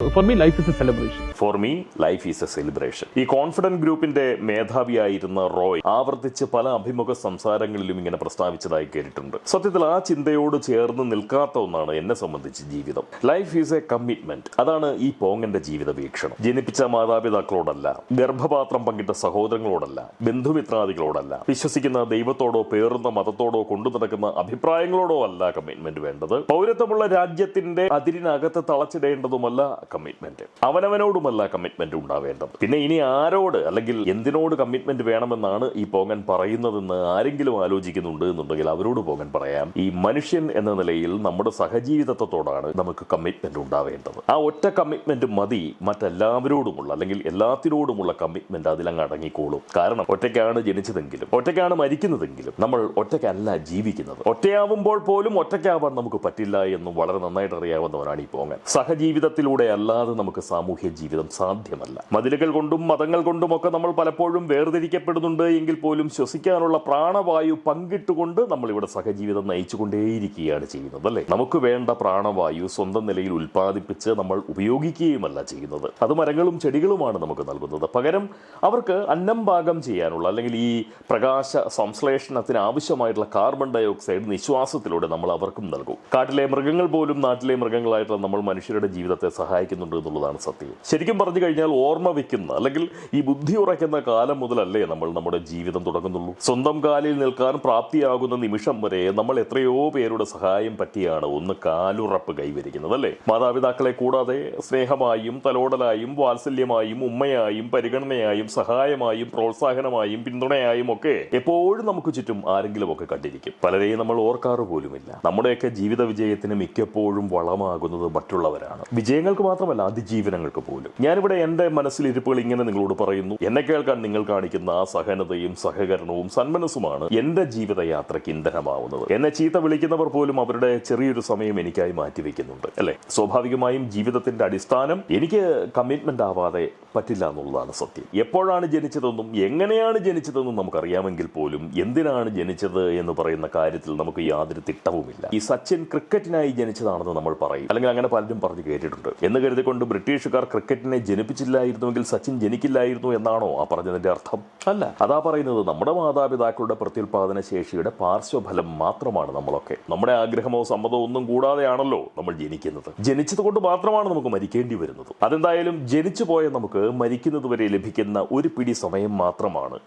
For me, life is a celebration. Four me life is A celebration. ഈ confident ഗ്രൂപ്പിന്റെ മേധാവിയായിരുന്ന റോയ് ആവർത്തിച്ച് പല അഭിമുഖ സംസാരങ്ങളിലും ഇങ്ങനെ പ്രസ്താവിച്ചതായി കേട്ടിട്ടുണ്ട്. സത്യത്തിൽ ആ ചിന്തയോട് ചേർന്ന് നിൽക്കാത്ത ഒന്നാണ് എന്നെ സംബന്ധിച്ച് ജീവിതം. Life is a commitment. അതാണ് ഈ പോങ്ങന്റെ ജീവിത വീക്ഷണം. ജനിപ്പിച്ച മാതാപിതാക്കളോടല്ല, ഗർഭപാത്രം പങ്കിട്ട സഹോദരങ്ങളോടല്ല, ബന്ധുമിത്രാദികളോടല്ല, വിശ്വസിക്കുന്ന ദൈവത്തോടോ പേറുന്ന മതത്തോടോ കൊണ്ടു നടക്കുന്ന അഭിപ്രായങ്ങളോടോ അല്ല കമ്മിറ്റ്മെന്റ് വേണ്ടത്. പൗരത്വമുള്ള രാജ്യത്തിന്റെ അതിരിനകത്ത് തളച്ചിടേണ്ടതുമല്ല കമ്മിറ്റ്മെന്റ്. അവനവനോടുമല്ല കമ്മിറ്റ്മെന്റ് ഉണ്ടാവേണ്ടത്. പിന്നെ ഇനി ആരോട് അല്ലെങ്കിൽ എന്തിനോട് കമ്മിറ്റ്മെന്റ് വേണമെന്നാണ് ഈ പോങ്ങൻ പറയുന്നതെന്ന് ആരെങ്കിലും ആലോചിക്കുന്നുണ്ട് എന്നുണ്ടെങ്കിൽ അവരോട് പോങ്ങൻ പറയാം, ഈ മനുഷ്യൻ എന്ന നിലയിൽ നമ്മുടെ സഹജീവിതത്തോടാണ് നമുക്ക് കമ്മിറ്റ്മെന്റ് ഉണ്ടാവേണ്ടത്. ആ ഒറ്റ കമ്മിറ്റ്മെന്റ് മതി മറ്റെല്ലാവരോടുമുള്ള അല്ലെങ്കിൽ എല്ലാത്തിനോടുമുള്ള കമ്മിറ്റ്മെന്റ് അതിലങ്ങ് അടങ്ങിക്കോളും. കാരണം ഒറ്റയ്ക്കാണ് ജനിച്ചതെങ്കിലും ഒറ്റയ്ക്കാണ് മരിക്കുന്നതെങ്കിലും നമ്മൾ ഒറ്റയ്ക്കല്ല ജീവിക്കുന്നത്. ഒറ്റയാവുമ്പോൾ പോലും ഒറ്റയ്ക്കാവാൻ നമുക്ക് പറ്റില്ല എന്നും വളരെ നന്നായിട്ട് അറിയാവുന്നവരാണ് ഈ പോങ്ങൻ. സഹജീവിതത്തിലൂടെ അല്ലാതെ നമുക്ക് സാമൂഹ്യ ജീവിതം സാധ്യമല്ല. മതിലുകൾ കൊണ്ടും മതങ്ങൾ കൊണ്ടുമൊക്കെ നമ്മൾ പലപ്പോഴും വേർതിരിക്കപ്പെടുന്നുണ്ട് എങ്കിൽ പോലും ശ്വസിക്കാനുള്ള പ്രാണവായു പങ്കിട്ടുകൊണ്ട് നമ്മൾ ഇവിടെ സഹജീവിതം നയിച്ചുകൊണ്ടേയിരിക്കുകയാണ് ചെയ്യുന്നത്, അല്ലേ? നമുക്ക് വേണ്ട പ്രാണവായു സ്വന്തം നിലയിൽ ഉൽപ്പാദിപ്പിച്ച് നമ്മൾ ഉപയോഗിക്കുകയുമല്ല ചെയ്യുന്നത്. അത് മരങ്ങളും ചെടികളുമാണ് നമുക്ക് നൽകുന്നത്. പകരം അവർക്ക് അന്നം പാകം ചെയ്യാനുള്ള അല്ലെങ്കിൽ ഈ പ്രകാശ സംശ്ലേഷണത്തിന് ആവശ്യമായിട്ടുള്ള കാർബൺ ഡൈ ഓക്സൈഡ് നിശ്വാസത്തിലൂടെ നമ്മൾ അവർക്കും നൽകും. കാട്ടിലെ മൃഗങ്ങൾ പോലും നാട്ടിലെ മൃഗങ്ങളായിട്ടുള്ള നമ്മൾ മനുഷ്യരുടെ ജീവിതത്തെ സഹായിക്കുന്നുണ്ട് എന്നുള്ളതാണ് സത്യം. ശരിക്കും പറഞ്ഞു കഴിഞ്ഞാൽ ഓർമ്മ വയ്ക്കുന്ന അല്ലെങ്കിൽ ഈ ബുദ്ധി ഉറയ്ക്കുന്ന കാലം മുതലല്ലേ നമ്മൾ നമ്മുടെ ജീവിതം തുടങ്ങുന്നുള്ളൂ. സ്വന്തം കാലിൽ നിൽക്കാൻ പ്രാപ്തിയാകുന്ന നിമിഷം വരെ നമ്മൾ എത്രയോ പേരുടെ സഹായം പറ്റിയാണ് ഒന്ന് കാലുറപ്പ് കൈവരിക്കുന്നത്, അല്ലേ? മാതാപിതാക്കളെ കൂടാതെ സ്നേഹമായും തലോടലായും വാത്സല്യമായും ഉമ്മയായും പരിഗണനയായും സഹായമായും പ്രോത്സാഹനമായും പിന്തുണയായും ഒക്കെ എപ്പോഴും നമുക്ക് ചുറ്റും ആരെങ്കിലും ഒക്കെ കണ്ടിരിക്കും. പലരെയും നമ്മൾ ഓർക്കാറ് പോലുമില്ല. നമ്മുടെയൊക്കെ ജീവിത വിജയത്തിന് മിക്കപ്പോഴും വളമാകുന്നത് മറ്റുള്ളവരാണ്. വിജയങ്ങൾക്ക് മാത്രമല്ല, അതിജീവനങ്ങൾക്ക് പോലും. ഞാനിവിടെ എന്റെ മനസ്സിലിരിപ്പുകൾ ഇങ്ങനെ നിങ്ങളോട് പറയുന്നു. എന്നെ കേൾക്കാൻ നിങ്ങൾ കാണിക്കുന്ന ആ സഹനതയും സഹകരണവും സന്മനസ്സുമാണ് എന്റെ ജീവിതയാത്രയ്ക്ക് ഇന്ധനമാവുന്നത്. എന്നെ ചീത്ത വിളിക്കുന്നവർ പോലും അവരുടെ ചെറിയൊരു സമയം എനിക്കായി മാറ്റിവെക്കുന്നുണ്ട്, അല്ലെ? സ്വാഭാവികമായും ജീവിതത്തിന്റെ അടിസ്ഥാനം എനിക്ക് കമ്മിറ്റ്മെന്റ് ആവാതെ പറ്റില്ല എന്നുള്ളതാണ് സത്യം. എപ്പോഴാണ് ജനിച്ചതെന്നും എങ്ങനെയാണ് ജനിച്ചതെന്നും നമുക്കറിയാമെങ്കിൽ പോലും എന്തിനാണ് ജനിച്ചത് എന്ന് പറയുന്ന കാര്യത്തിൽ നമുക്ക് യാതൊരു തിട്ടവുമില്ല. ഈ സച്ചിൻ ക്രിക്കറ്റിനായി ജനിച്ചതാണെന്ന് നമ്മൾ പറയും, അല്ലെങ്കിൽ അങ്ങനെ പലരും പറഞ്ഞു കേട്ടിട്ടുണ്ട്. എന്ന് കരുതിക്കൊണ്ട് ബ്രിട്ടീഷുകാർ ക്രിക്കറ്റിനെ ജനിപ്പിച്ചില്ലായിരുന്നുവെങ്കിൽ സച്ചിൻ ജനിക്കില്ലായിരുന്നു എന്നാണോ ആ പറഞ്ഞതിന്റെ അർത്ഥം? അല്ല. അതാ പറയുന്നത് നമ്മുടെ മാതാപിതാക്കളുടെ പ്രത്യുൽപാദന ശേഷിയുടെ പാർശ്വഫലം മാത്രമാണ് നമ്മളൊക്കെ. നമ്മുടെ ആഗ്രഹമോ സമ്മതമോ ഒന്നും കൂടാതെയാണല്ലോ നമ്മൾ ജനിക്കുന്നത്. ജനിച്ചത് കൊണ്ട് മാത്രമാണ് നമുക്ക് മരിക്കേണ്ടി വരുന്നത്. അതെന്തായാലും ജനിച്ചു പോയ നമുക്ക് മരിക്കുന്നത് വരെ ലഭിക്കുന്ന ഒരു പിടി സമയം മാത്രമാണ്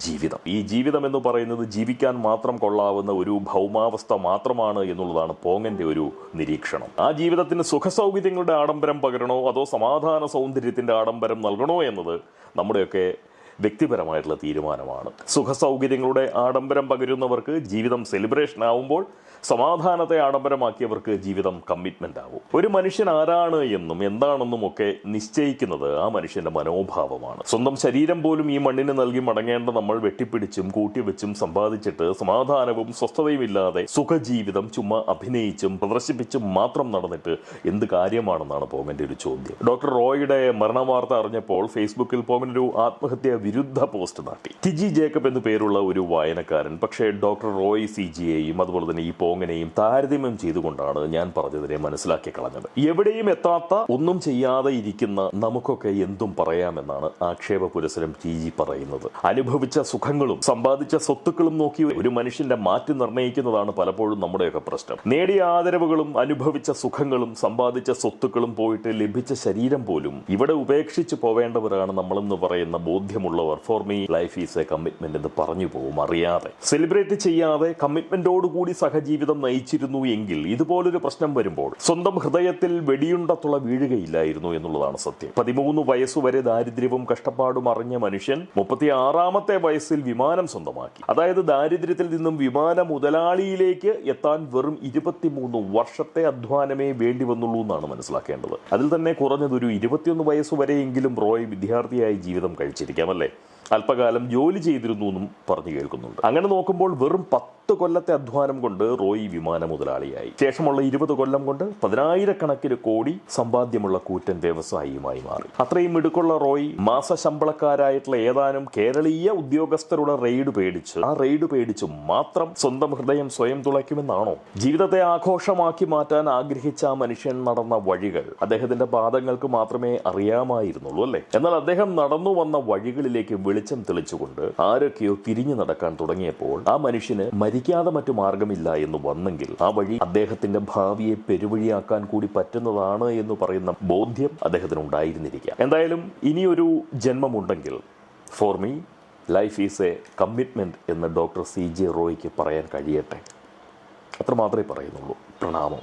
ജീവിതം. ഈ ജീവിതം എന്ന് പറയുന്നത് ജീവിക്കാൻ മാത്രം കൊള്ളാവുന്ന ഒരു ഭൗമാവസ്ഥ മാത്രമാണ് എന്നുള്ളതാണ് പോങ്ങന്റെ ഒരു നിരീക്ഷണം. ആ ജീവിതത്തിന് സുഖസൗകര്യങ്ങളുടെ ആഡംബരം പകരണോ അതോ സമാധാന സൗന്ദര്യത്തിന്റെ ആഡംബരം നൽകണോ എന്നത് നമ്മുടെയൊക്കെ വ്യക്തിപരമായിട്ടുള്ള തീരുമാനമാണ്. സുഖസൗകര്യങ്ങളുടെ ആഡംബരം പകരുന്നവർക്ക് ജീവിതം സെലിബ്രേഷൻ ആവുമ്പോൾ സമാധാനത്തെ ആഡംബരമാക്കിയവർക്ക് ജീവിതം കമ്മിറ്റ്മെന്റ് ആവും. ഒരു മനുഷ്യൻ ആരാണ് എന്നും എന്താണെന്നും ഒക്കെ നിശ്ചയിക്കുന്നത് ആ മനുഷ്യന്റെ മനോഭാവമാണ്. സ്വന്തം ശരീരം പോലും ഈ മണ്ണിന് നൽകി മടങ്ങേണ്ട നമ്മൾ വെട്ടിപ്പിടിച്ചും കൂട്ടിവെച്ചും സമ്പാദിച്ചിട്ട് സമാധാനവും സ്വസ്ഥതയും ഇല്ലാതെ സുഖജീവിതം ചുമ്മാ അഭിനയിച്ചും പ്രദർശിപ്പിച്ചും മാത്രം നടന്നിട്ട് എന്ത് കാര്യമാണെന്നാണ് പോങ്ങന്റെ ഒരു ചോദ്യം. ഡോക്ടർ റോയുടെ മരണവാർത്ത അറിഞ്ഞപ്പോൾ ഫേസ്ബുക്കിൽ പോങ്ങനൊരു ആത്മഹത്യ വിരുദ്ധ പോസ്റ്റ് നാട്ടി. ടിജി ജേക്കബ് എന്നു പേരുള്ള ഒരു വായനക്കാരൻ പക്ഷേ ഡോക്ടർ റോയ് സിജിയെയും അതുപോലെ തന്നെ ഈ പോങ്ങനെയും താരതമ്യം ചെയ്തുകൊണ്ടാണ് ഞാൻ പറഞ്ഞതിനെ മനസ്സിലാക്കി കളഞ്ഞത്. എവിടെയും എത്താത്ത ഒന്നും ചെയ്യാതെ ഇരിക്കുന്ന നമുക്കൊക്കെ എന്തും പറയാമെന്നാണ് ആക്ഷേപ പുരസരം ടിജി പറയുന്നത്. അനുഭവിച്ച സുഖങ്ങളും സമ്പാദിച്ച സ്വത്തുക്കളും നോക്കി ഒരു മനുഷ്യന്റെ മാറ്റി നിർണ്ണയിക്കുന്നതാണ് പലപ്പോഴും നമ്മുടെയൊക്കെ പ്രശ്നം. നേടിയ ആദരവുകളും അനുഭവിച്ച സുഖങ്ങളും സമ്പാദിച്ച സ്വത്തുക്കളും പോയിട്ട് ലഭിച്ച ശരീരം പോലും ഇവിടെ ഉപേക്ഷിച്ച് പോവേണ്ടവരാണ് നമ്മളെന്ന് പറയുന്ന ബോധ്യമുള്ളവർ for me life is a commitment എന്ന് പറഞ്ഞു പോകും അറിയാതെ. സെലിബ്രേറ്റ് ചെയ്യാതെ കമ്മിറ്റ്മെന്റോടുകൂടി സഹജീവിതം നയിച്ചിരുന്നു എങ്കിൽ ഇതുപോലൊരു പ്രശ്നം വരുമ്പോൾ സ്വന്തം ഹൃദയത്തിൽ വെടിയുണ്ടത്തുള്ള വീഴുകയില്ലായിരുന്നു എന്നുള്ളതാണ് സത്യം. 13 വയസ്സുവരെ ദാരിദ്ര്യവും കഷ്ടപ്പാടും അറിഞ്ഞ മനുഷ്യൻ 36-ാമത്തെ വയസ്സിൽ വിമാനം സ്വന്തമാക്കി. അതായത് ദാരിദ്ര്യത്തിൽ നിന്നും വിമാന മുതലാളിയിലേക്ക് എത്താൻ വെറും 23 വർഷത്തെ അധ്വാനമേ വേണ്ടി വന്നുള്ളൂ എന്നാണ് മനസ്സിലാക്കേണ്ടത്. അതിൽ തന്നെ കുറഞ്ഞതൊരു 21 വയസ്സുവരെയെങ്കിലും റോയ് വിദ്യാർത്ഥിയായി ജീവിതം കഴിച്ചിരിക്കാം, അല്ലേ? അല്പകാലം ജോലി ചെയ്തിരുന്നു എന്നും പറഞ്ഞു കേൾക്കുന്നുണ്ട്. അങ്ങനെ നോക്കുമ്പോൾ വെറും 10 കൊല്ലത്തെ അധ്വാനം കൊണ്ട് റോയ് വിമാന മുതലാളിയായി. ശേഷമുള്ള 20 കൊല്ലം കൊണ്ട് 10,000 കോടി സമ്പാദ്യമുള്ള കൂറ്റൻ വ്യവസായിയുമായി മാറി. അത്രയും മിടുക്കുള്ള റോയ് മാസശമ്പളക്കാരായിട്ടുള്ള ഏതാനും കേരളീയ ഉദ്യോഗസ്ഥരുടെ റെയ്ഡ് പേടിച്ചു മാത്രം സ്വന്തം ഹൃദയം സ്വയം തുളയ്ക്കുമെന്നാണോ? ജീവിതത്തെ ആഘോഷമാക്കി മാറ്റാൻ ആഗ്രഹിച്ച ആ മനുഷ്യൻ നടന്ന വഴികൾ അദ്ദേഹത്തിന്റെ പാദങ്ങൾക്ക് മാത്രമേ അറിയാമായിരുന്നുള്ളൂ, അല്ലേ? എന്നാൽ അദ്ദേഹം നടന്നു വന്ന വഴികളിലേക്ക് വെളിച്ചം തെളിച്ചുകൊണ്ട് ആരൊക്കെയോ തിരിഞ്ഞു നടക്കാൻ തുടങ്ങിയപ്പോൾ ആ മനുഷ്യന് മരിക്കാതെ മറ്റു മാർഗമില്ല എന്ന് വന്നെങ്കിൽ ആ വഴി അദ്ദേഹത്തിന്റെ ഭാവിയെ പെരുവഴിയാക്കാൻ കൂടി പറ്റുന്നതാണ് എന്ന് പറയുന്ന ബോധ്യം അദ്ദേഹത്തിന് ഉണ്ടായിരുന്നിരിക്കാം. എന്തായാലും ഇനിയൊരു ജന്മമുണ്ടെങ്കിൽ for me life is a commitment എന്ന് ഡോക്ടർ CJ റോയ്ക്ക് പറയാൻ കഴിയട്ടെ. അത്ര മാത്രമേ പറയുന്നുള്ളൂ. പ്രണാമം.